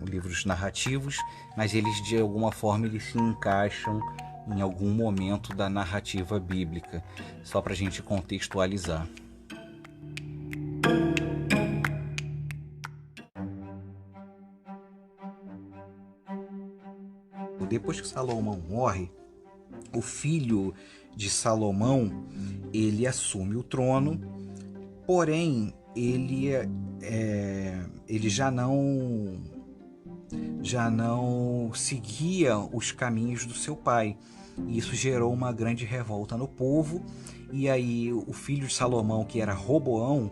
livros narrativos, mas eles de alguma forma eles se encaixam em algum momento da narrativa bíblica, só para a gente contextualizar. Depois que Salomão morre, o filho de Salomão ele assume o trono, porém ele já não seguia os caminhos do seu pai. Isso gerou uma grande revolta no povo, e aí o filho de Salomão, que era Roboão,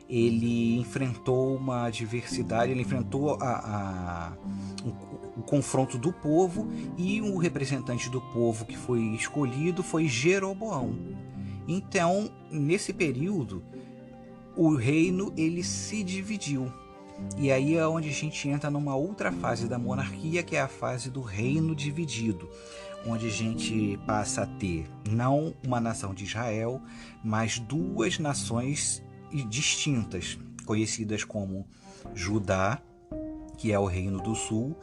ele enfrentou uma adversidade, ele enfrentou o confronto do povo, e o representante do povo que foi escolhido foi Jeroboão. Então, nesse período, o reino ele se dividiu. E aí é onde a gente entra numa outra fase da monarquia, que é a fase do reino dividido, onde a gente passa a ter não uma nação de Israel, mas duas nações distintas, conhecidas como Judá, que é o Reino do Sul.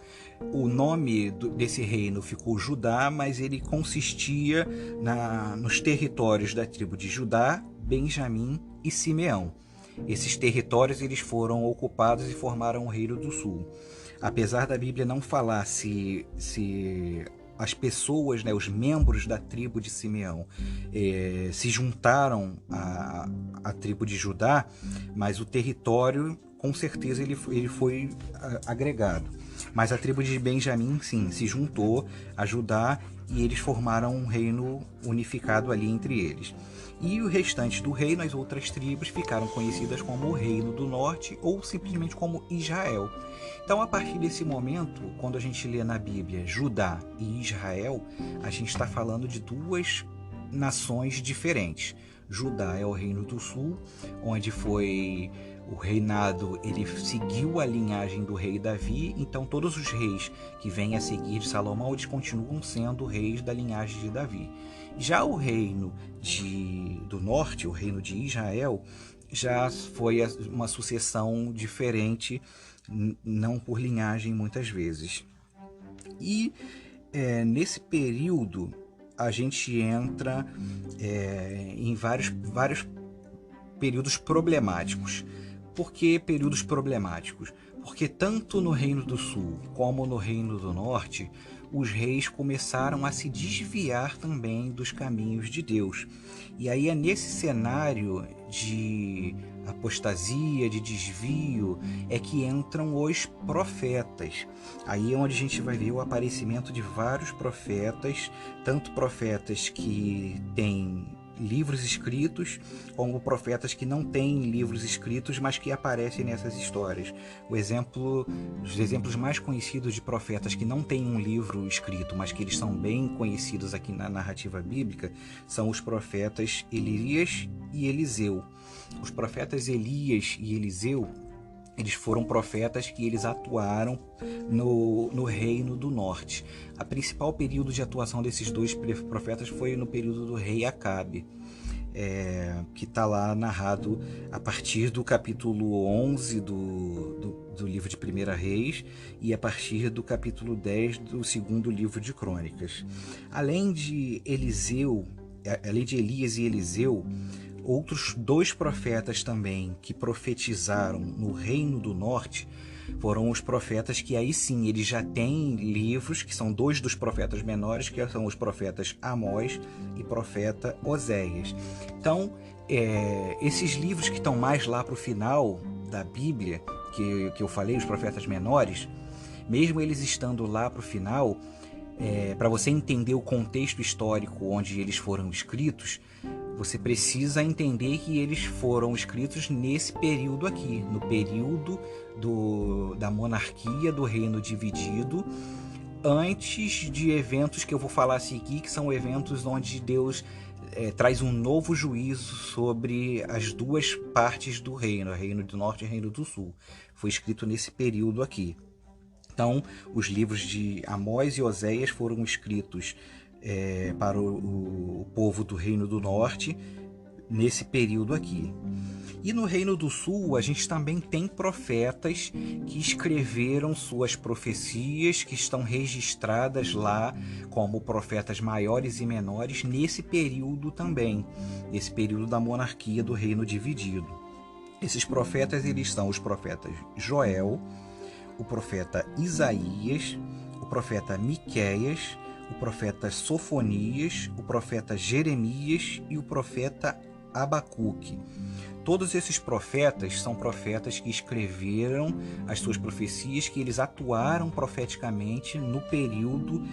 O nome desse reino ficou Judá, mas ele consistia nos territórios da tribo de Judá, Benjamim e Simeão. Esses territórios eles foram ocupados e formaram o Reino do Sul. Apesar da Bíblia não falar se as pessoas, né, os membros da tribo de Simeão se juntaram à tribo de Judá, mas o território, com certeza, ele foi agregado. Mas a tribo de Benjamim, sim, se juntou a Judá e eles formaram um reino unificado ali entre eles. E o restante do reino, as outras tribos, ficaram conhecidas como o Reino do Norte ou simplesmente como Israel. Então, a partir desse momento, quando a gente lê na Bíblia Judá e Israel, a gente está falando de duas nações diferentes. Judá é o Reino do Sul, onde foi o reinado, ele seguiu a linhagem do rei Davi, então todos os reis que vêm a seguir de Salomão, eles continuam sendo reis da linhagem de Davi. Já o reino do norte, o reino de Israel, já foi uma sucessão diferente, não por linhagem muitas vezes. E nesse período a gente entra em vários períodos problemáticos. Por que períodos problemáticos? Porque tanto no Reino do Sul como no Reino do Norte, os reis começaram a se desviar também dos caminhos de Deus. E aí é nesse cenário de apostasia, de desvio, é que entram os profetas. Aí é onde a gente vai ver o aparecimento de vários profetas, tanto profetas que têm livros escritos, como profetas que não têm livros escritos, mas que aparecem nessas histórias. Os exemplos mais conhecidos de profetas que não têm um livro escrito, mas que eles são bem conhecidos aqui na narrativa bíblica, são os profetas Elias e Eliseu. Os profetas Elias e Eliseu, eles foram profetas que eles atuaram no Reino do Norte. A principal período de atuação desses dois profetas foi no período do rei Acabe, que está lá narrado a partir do capítulo 11 do livro de 1 Reis e a partir do capítulo 10 do segundo livro de Crônicas. Além de Elias e Eliseu, outros dois profetas também que profetizaram no Reino do Norte foram os profetas que aí sim, eles já têm livros, que são dois dos profetas menores, que são os profetas Amós e profeta Oséias. Então, esses livros que estão mais lá para o final da Bíblia, que eu falei, os profetas menores, mesmo eles estando lá para o final, para você entender o contexto histórico onde eles foram escritos, você precisa entender que eles foram escritos nesse período aqui, no período da monarquia, do reino dividido, antes de eventos que eu vou falar a seguir, que são eventos onde Deus traz um novo juízo sobre as duas partes do reino, o Reino do Norte e o Reino do Sul. Foi escrito nesse período aqui. Então, os livros de Amós e Oséias foram escritos para o povo do Reino do Norte nesse período aqui. E no Reino do Sul, a gente também tem profetas que escreveram suas profecias, que estão registradas lá como profetas maiores e menores nesse período também, nesse período da monarquia do reino dividido. Esses profetas, eles são os profetas Joel, o profeta Isaías, o profeta Miqueias, o profeta Sofonias, o profeta Jeremias e o profeta Abacuque. Todos esses profetas são profetas que escreveram as suas profecias, que eles atuaram profeticamente no período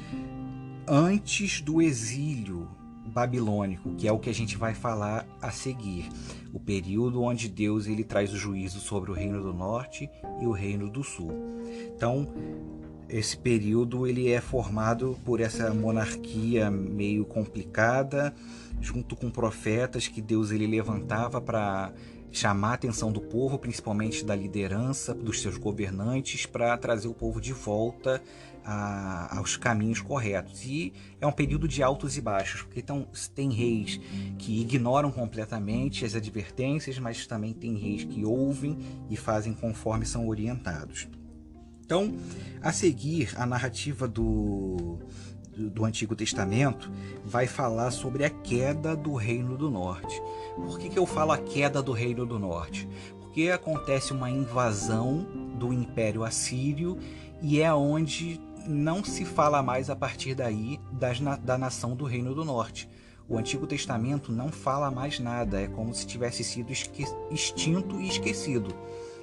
antes do exílio babilônico, que é o que a gente vai falar a seguir. O período onde Deus ele traz o juízo sobre o Reino do Norte e o Reino do Sul. Então, esse período ele é formado por essa monarquia meio complicada, junto com profetas que Deus ele levantava para chamar a atenção do povo, principalmente da liderança, dos seus governantes, para trazer o povo de volta aos caminhos corretos. E é um período de altos e baixos, porque então, tem reis que ignoram completamente as advertências, mas também tem reis que ouvem e fazem conforme são orientados. Então, a seguir, a narrativa do Antigo Testamento vai falar sobre a queda do Reino do Norte. Por que eu falo a queda do Reino do Norte? Porque acontece uma invasão do Império Assírio e é onde não se fala mais a partir daí da nação do Reino do Norte. O Antigo Testamento não fala mais nada, é como se tivesse sido extinto e esquecido.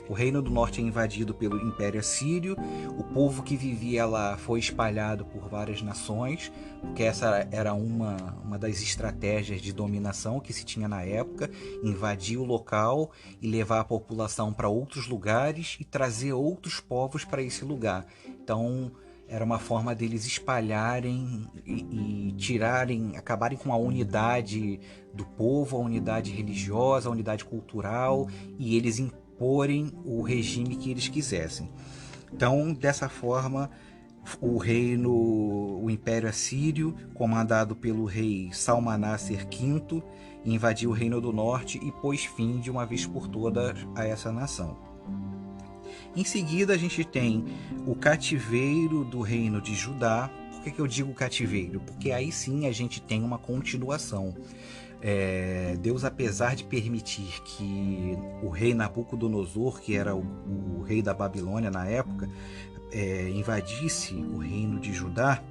O Reino do Norte é invadido pelo Império Assírio, o povo que vivia lá foi espalhado por várias nações, porque essa era uma das estratégias de dominação que se tinha na época, invadir o local e levar a população para outros lugares e trazer outros povos para esse lugar. Então, era uma forma deles espalharem e tirarem, acabarem com a unidade do povo, a unidade religiosa, a unidade cultural, e eles imporem o regime que eles quisessem. Então, dessa forma, o Império Assírio, comandado pelo rei Salmaneser V, invadiu o Reino do Norte e pôs fim de uma vez por todas a essa nação. Em seguida, a gente tem o cativeiro do Reino de Judá. Por que eu digo cativeiro? Porque aí sim a gente tem uma continuação. Deus, apesar de permitir que o rei Nabucodonosor, que era o rei da Babilônia na época, invadisse o reino de Judá,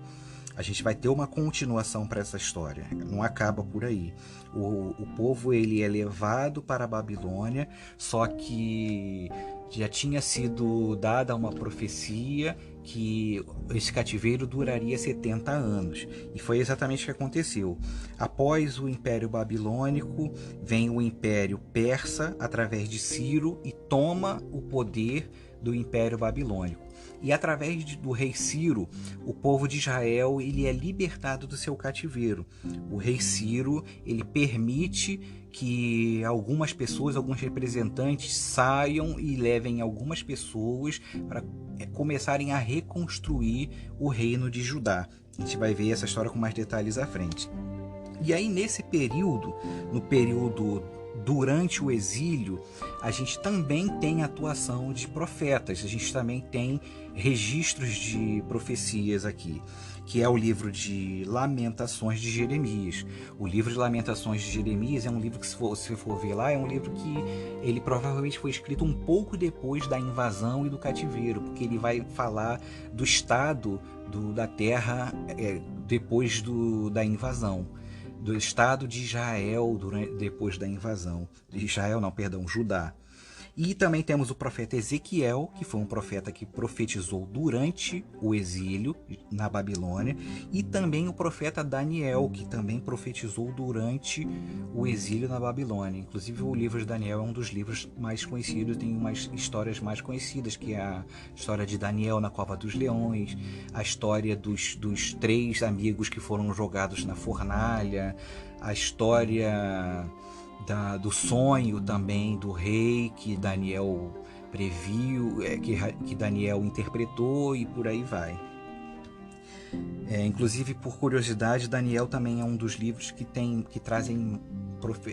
a gente vai ter uma continuação para essa história. Não acaba por aí. O povo ele é levado para a Babilônia, só que já tinha sido dada uma profecia que esse cativeiro duraria 70 anos. E foi exatamente o que aconteceu. Após o Império Babilônico, vem o Império Persa, através de Ciro, e toma o poder do Império Babilônico. E através do rei Ciro, o povo de Israel ele é libertado do seu cativeiro. O rei Ciro ele permite que algumas pessoas, alguns representantes saiam e levem algumas pessoas para começarem a reconstruir o reino de Judá. A gente vai ver essa história com mais detalhes à frente. E aí nesse período, no período durante o exílio, a gente também tem atuação de profetas, a gente também tem registros de profecias aqui, que é o livro de Lamentações de Jeremias. O livro de Lamentações de Jeremias é um livro que, se você for ver lá, é um livro que ele provavelmente foi escrito um pouco depois da invasão e do cativeiro, porque ele vai falar do estado da terra depois da invasão, do estado de Israel depois da invasão. Judá. E também temos o profeta Ezequiel, que foi um profeta que profetizou durante o exílio na Babilônia, e também o profeta Daniel, que também profetizou durante o exílio na Babilônia. Inclusive o livro de Daniel é um dos livros mais conhecidos, tem umas histórias mais conhecidas, que é a história de Daniel na Cova dos Leões, a história dos 3 amigos que foram jogados na fornalha, a história do sonho também do rei que Daniel previu, que Daniel interpretou, e por aí vai. Inclusive, por curiosidade, Daniel também é um dos livros que trazem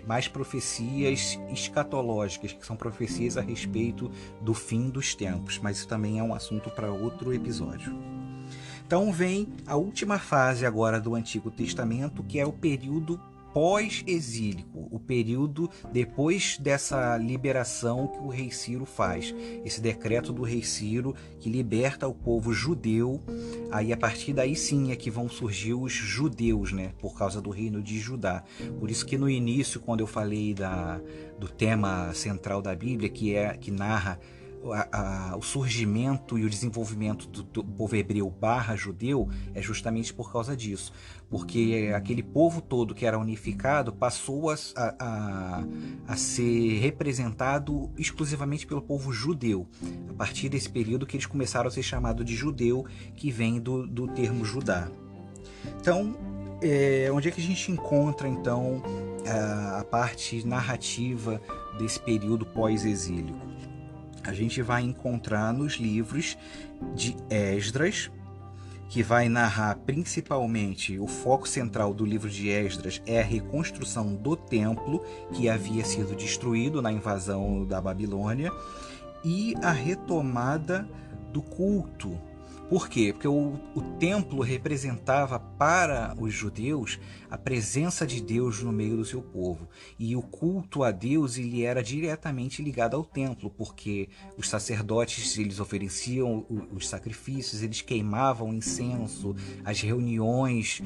mais profecias escatológicas, que são profecias a respeito do fim dos tempos, mas isso também é um assunto para outro episódio. Então vem a última fase agora do Antigo Testamento, que é o período pós-exílico, o período depois dessa liberação que o rei Ciro faz, esse decreto do rei Ciro que liberta o povo judeu. Aí a partir daí sim é que vão surgir os judeus, né, por causa do reino de Judá. Por isso que no início, quando eu falei do tema central da Bíblia, que narra o surgimento e o desenvolvimento do povo hebreu / judeu, é justamente por causa disso, porque aquele povo todo que era unificado passou a ser representado exclusivamente pelo povo judeu, a partir desse período que eles começaram a ser chamados de judeu, que vem do termo Judá. Então, onde é que a gente encontra então a parte narrativa desse período pós-exílico? A gente vai encontrar nos livros de Esdras, que vai narrar principalmente, o foco central do livro de Esdras é a reconstrução do templo, que havia sido destruído na invasão da Babilônia, e a retomada do culto. Por quê? Porque o templo representava para os judeus a presença de Deus no meio do seu povo. E o culto a Deus ele era diretamente ligado ao templo, porque os sacerdotes eles ofereciam os sacrifícios, eles queimavam incenso, as reuniões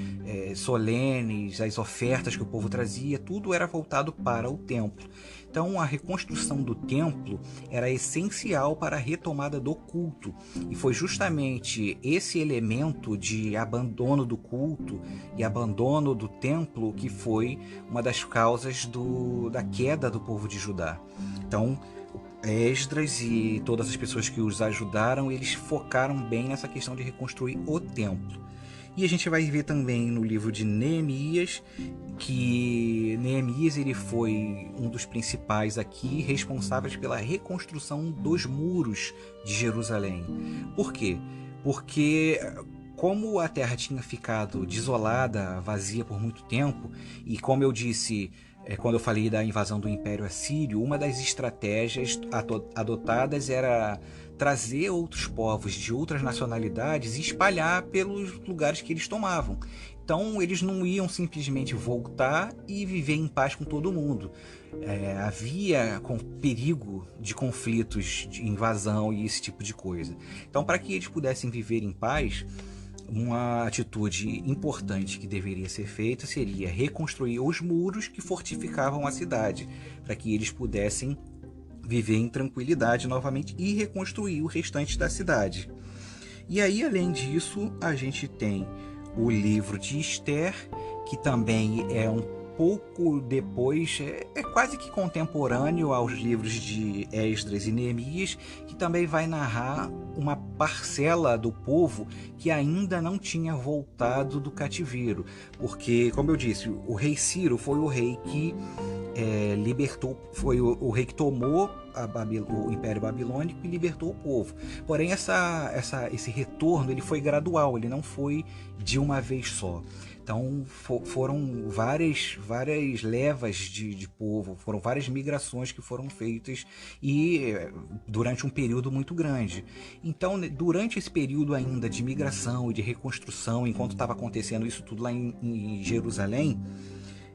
solenes, as ofertas que o povo trazia, tudo era voltado para o templo. Então, a reconstrução do templo era essencial para a retomada do culto. E foi justamente esse elemento de abandono do culto e abandono do templo que foi uma das causas da queda do povo de Judá. Então, Esdras e todas as pessoas que os ajudaram, eles focaram bem nessa questão de reconstruir o templo. E a gente vai ver também no livro de Neemias, que Neemias ele foi um dos principais aqui responsáveis pela reconstrução dos muros de Jerusalém. Por quê? Porque como a terra tinha ficado desolada, vazia por muito tempo, e como eu disse quando eu falei da invasão do Império Assírio, uma das estratégias adotadas era trazer outros povos de outras nacionalidades e espalhar pelos lugares que eles tomavam. Então eles não iam simplesmente voltar e viver em paz com todo mundo. Havia perigo de conflitos, de invasão e esse tipo de coisa. Então, para que eles pudessem viver em paz, uma atitude importante que deveria ser feita seria reconstruir os muros que fortificavam a cidade, para que eles pudessem viver em tranquilidade novamente e reconstruir o restante da cidade. E aí, além disso, a gente tem o livro de Esther, que também é um pouco depois, é quase que contemporâneo aos livros de Esdras e Neemias, que também vai narrar uma parcela do povo que ainda não tinha voltado do cativeiro. Porque, como eu disse, o rei Ciro foi o rei que libertou, foi o rei que tomou o Império Babilônico e libertou o povo. Porém, esse retorno ele foi gradual, ele não foi de uma vez só. Então foram várias levas de povo, foram várias migrações que foram feitas e durante um período muito grande. Então, durante esse período ainda de migração e de reconstrução, enquanto estava acontecendo isso tudo lá em Jerusalém,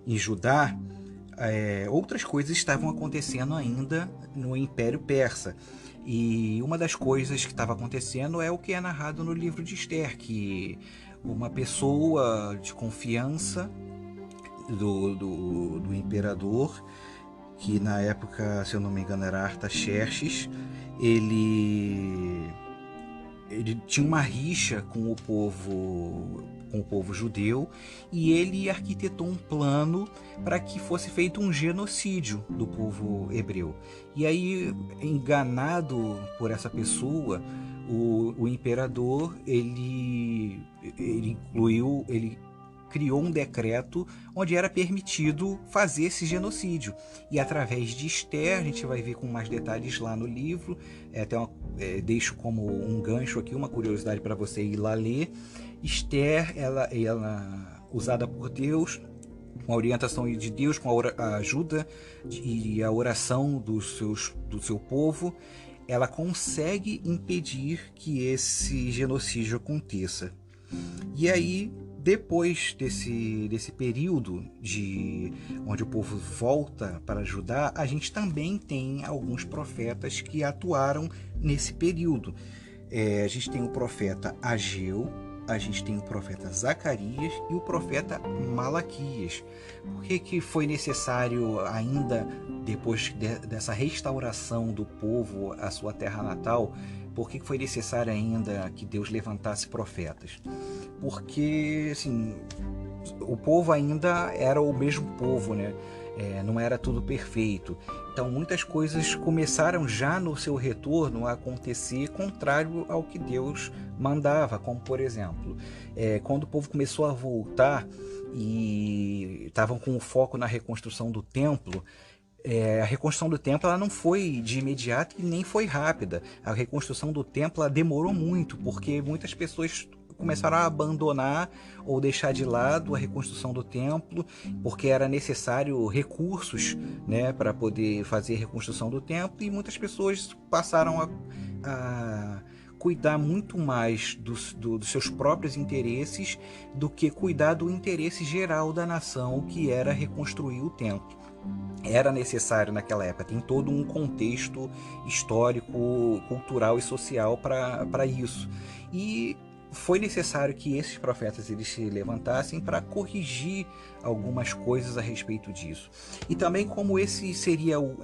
em Judá, outras coisas estavam acontecendo ainda no Império Persa. E uma das coisas que estava acontecendo é o que é narrado no livro de Esther, que uma pessoa de confiança do imperador, que na época, se eu não me engano, era Artaxerxes, ele tinha uma rixa com o povo judeu, e ele arquitetou um plano para que fosse feito um genocídio do povo hebreu. E aí, enganado por essa pessoa, o imperador ele criou um decreto onde era permitido fazer esse genocídio. E através de Esther, a gente vai ver com mais detalhes lá no livro, deixo como um gancho aqui, uma curiosidade para você ir lá ler. Esther, ela usada por Deus, com a orientação de Deus, com a ajuda e a oração do seu povo, ela consegue impedir que esse genocídio aconteça. E aí, depois desse período onde o povo volta para Judá, a gente também tem alguns profetas que atuaram nesse período. A gente tem o profeta Ageu, a gente tem o profeta Zacarias e o profeta Malaquias. Por que foi necessário ainda, depois dessa restauração do povo à sua terra natal, por que foi necessário ainda que Deus levantasse profetas? Porque, assim, o povo ainda era o mesmo povo, né? Não era tudo perfeito. Então, muitas coisas começaram já no seu retorno a acontecer contrário ao que Deus mandava, como, por exemplo, quando o povo começou a voltar e estavam com o foco na reconstrução do templo, A reconstrução do templo ela não foi de imediato e nem foi rápida. A reconstrução do templo ela demorou muito, porque muitas pessoas começaram a abandonar ou deixar de lado a reconstrução do templo, porque era necessário recursos, né, para poder fazer a reconstrução do templo, e muitas pessoas passaram a cuidar muito mais dos seus próprios interesses do que cuidar do interesse geral da nação, que era reconstruir o templo. Era necessário naquela época, tem todo um contexto histórico, cultural e social para isso. E foi necessário que esses profetas eles se levantassem para corrigir algumas coisas a respeito disso. E também como esse seria o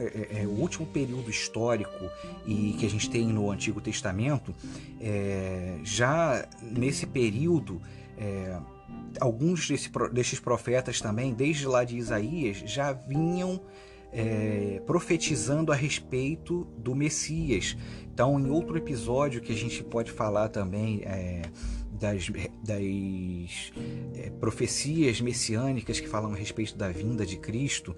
último período histórico e que a gente tem no Antigo Testamento, já nesse período alguns desses profetas também, desde lá de Isaías, já vinham profetizando a respeito do Messias. Então, em outro episódio que a gente pode falar também das profecias messiânicas que falam a respeito da vinda de Cristo,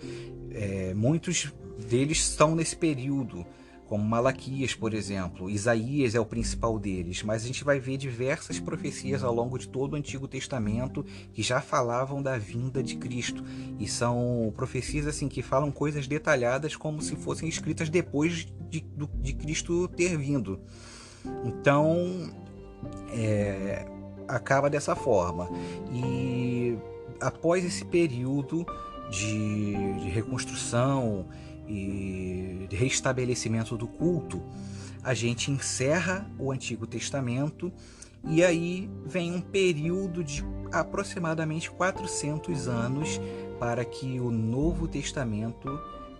muitos deles estão nesse período, como Malaquias, por exemplo. Isaías é o principal deles, mas a gente vai ver diversas profecias ao longo de todo o Antigo Testamento que já falavam da vinda de Cristo, e são profecias assim que falam coisas detalhadas como se fossem escritas depois de Cristo ter vindo. Então acaba dessa forma, e após esse período de reconstrução e de restabelecimento do culto, a gente encerra o Antigo Testamento, e aí vem um período de aproximadamente 400 anos para que o Novo Testamento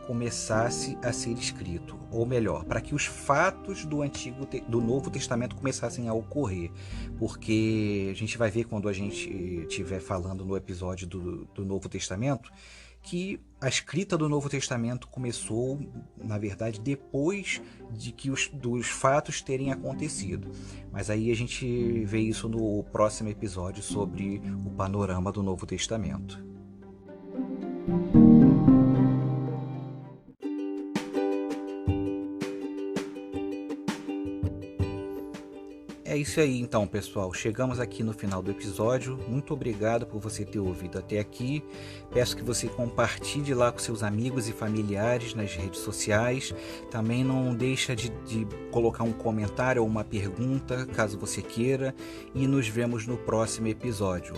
começasse a ser escrito, ou melhor, para que os fatos do Novo Testamento começassem a ocorrer, porque a gente vai ver quando a gente estiver falando no episódio do Novo Testamento que a escrita do Novo Testamento começou, na verdade, depois de que dos fatos terem acontecido. Mas aí a gente vê isso no próximo episódio sobre o panorama do Novo Testamento. É isso aí então, pessoal. Chegamos aqui no final do episódio. Muito obrigado por você ter ouvido até aqui. Peço que você compartilhe lá com seus amigos e familiares nas redes sociais. Também não deixa de colocar um comentário ou uma pergunta, caso você queira. E nos vemos no próximo episódio.